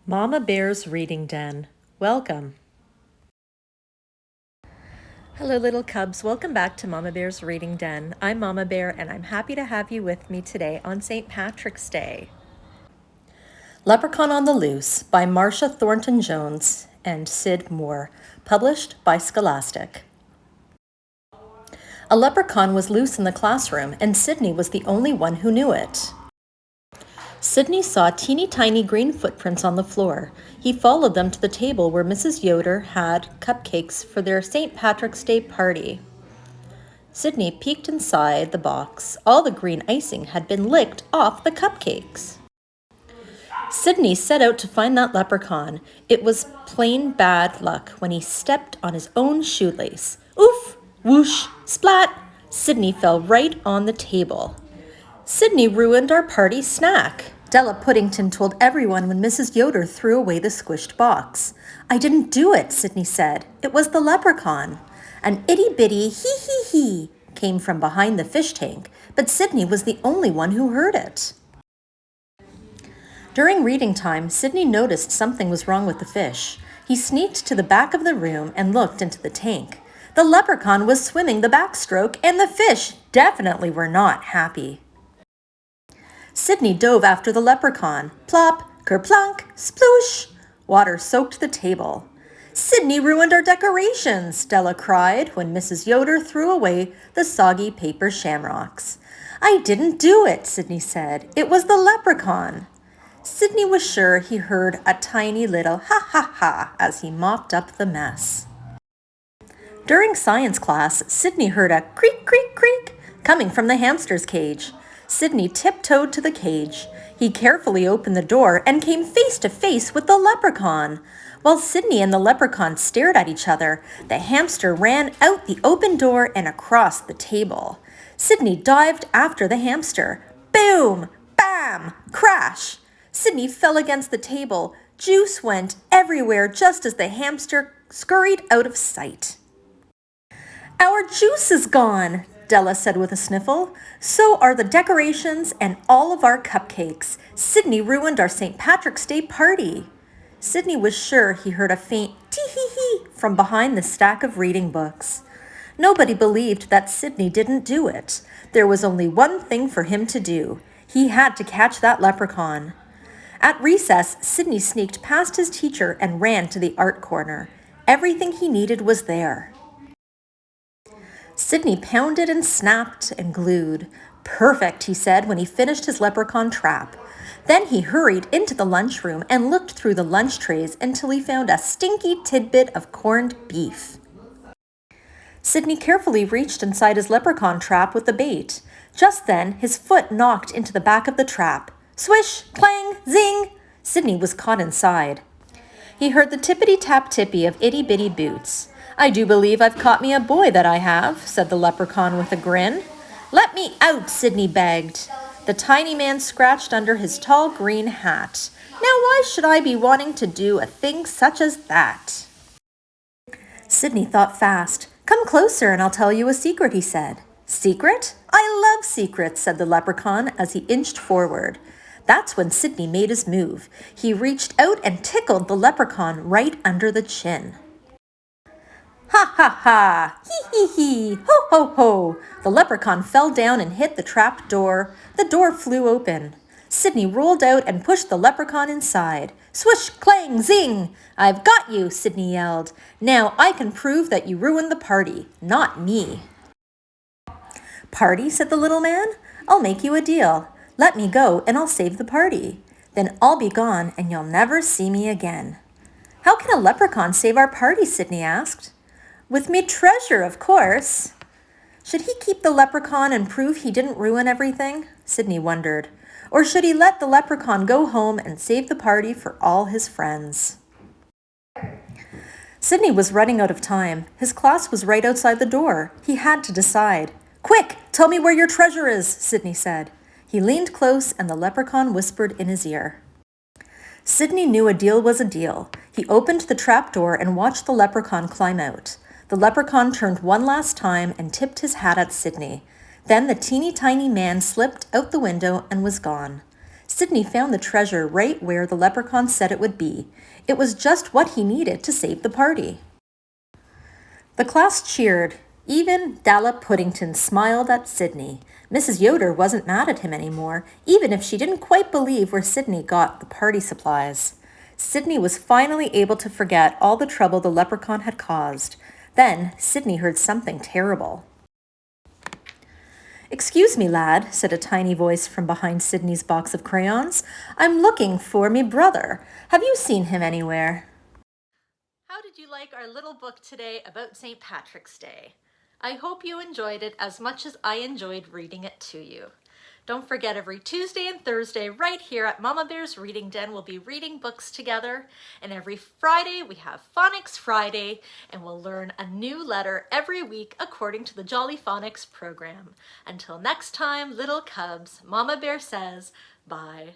Mama Bear's Reading Den. Welcome. Hello, little cubs. Welcome back to Mama Bear's Reading Den. I'm Mama Bear, and I'm happy to have you with me today on St. Patrick's Day. Leprechaun on the Loose by Marcia Thornton Jones and Sid Moore, published by Scholastic. A leprechaun was loose in the classroom, and Sydney was the only one who knew it. Sydney saw teeny tiny green footprints on the floor. He followed them to the table where Mrs. Yoder had cupcakes for their St. Patrick's Day party. Sydney peeked inside the box. All the green icing had been licked off the cupcakes. Sydney set out to find that leprechaun. It was plain bad luck when he stepped on his own shoelace. Oof! Whoosh! Splat! Sydney fell right on the table. Sydney ruined our party snack. Della Puddington told everyone when Mrs. Yoder threw away the squished box. I didn't do it, Sydney said. It was the leprechaun. An itty-bitty hee-hee-hee came from behind the fish tank, but Sydney was the only one who heard it. During reading time, Sydney noticed something was wrong with the fish. He sneaked to the back of the room and looked into the tank. The leprechaun was swimming the backstroke, and the fish definitely were not happy. Sydney dove after the leprechaun. Plop, kerplunk, sploosh. Water soaked the table. Sydney ruined our decorations, Della cried when Mrs. Yoder threw away the soggy paper shamrocks. I didn't do it, Sydney said. It was the leprechaun. Sydney was sure he heard a tiny little ha-ha-ha as he mopped up the mess. During science class, Sydney heard a creak, creak, creak coming from the hamster's cage. Sydney tiptoed to the cage. He carefully opened the door and came face to face with the leprechaun. While Sydney and the leprechaun stared at each other, the hamster ran out the open door and across the table. Sydney dived after the hamster. Boom! Bam! Crash! Sydney fell against the table. Juice went everywhere just as the hamster scurried out of sight. Our juice is gone, Della said with a sniffle. So are the decorations and all of our cupcakes. Sydney ruined our St. Patrick's Day party. Sydney was sure he heard a faint tee-hee-hee from behind the stack of reading books. Nobody believed that Sydney didn't do it. There was only one thing for him to do. He had to catch that leprechaun. At recess, Sydney sneaked past his teacher and ran to the art corner. Everything he needed was there. Sydney pounded and snapped and glued. Perfect, he said when he finished his leprechaun trap. Then he hurried into the lunchroom and looked through the lunch trays until he found a stinky tidbit of corned beef. Sydney carefully reached inside his leprechaun trap with the bait. Just then, his foot knocked into the back of the trap. Swish, clang, zing! Sydney was caught inside. He heard the tippity-tap-tippy of itty-bitty boots. I do believe I've caught me a boy, that I have, said the leprechaun with a grin. Let me out, Sydney begged. The tiny man scratched under his tall green hat. Now why should I be wanting to do a thing such as that? Sydney thought fast. Come closer and I'll tell you a secret, he said. Secret? I love secrets, said the leprechaun as he inched forward. That's when Sydney made his move. He reached out and tickled the leprechaun right under the chin. Ha ha ha! Hee hee hee! Ho ho ho! The leprechaun fell down and hit the trap door. The door flew open. Sydney rolled out and pushed the leprechaun inside. Swish, clang, zing! I've got you, Sydney yelled. Now I can prove that you ruined the party, not me. Party, said the little man. I'll make you a deal. Let me go and I'll save the party. Then I'll be gone and you'll never see me again. How can a leprechaun save our party? Sydney asked. With me treasure, of course. Should he keep the leprechaun and prove he didn't ruin everything? Sydney wondered. Or should he let the leprechaun go home and save the party for all his friends? Sydney was running out of time. His class was right outside the door. He had to decide. Quick, tell me where your treasure is, Sydney said. He leaned close and the leprechaun whispered in his ear. Sydney knew a deal was a deal. He opened the trap door and watched the leprechaun climb out. The leprechaun turned one last time and tipped his hat at Sydney. Then the teeny tiny man slipped out the window and was gone. Sydney found the treasure right where the leprechaun said it would be. It was just what he needed to save the party. The class cheered. Even Dalla Puddington smiled at Sydney. Mrs. Yoder wasn't mad at him anymore, even if she didn't quite believe where Sydney got the party supplies. Sydney was finally able to forget all the trouble the leprechaun had caused. Then Sydney heard something terrible. "Excuse me, lad," said a tiny voice from behind Sydney's box of crayons. "I'm looking for me brother. Have you seen him anywhere?" How did you like our little book today about St. Patrick's Day? I hope you enjoyed it as much as I enjoyed reading it to you. Don't forget, every Tuesday and Thursday right here at Mama Bear's Reading Den, we'll be reading books together. And every Friday we have Phonics Friday, and we'll learn a new letter every week according to the Jolly Phonics program. Until next time, little cubs, Mama Bear says bye.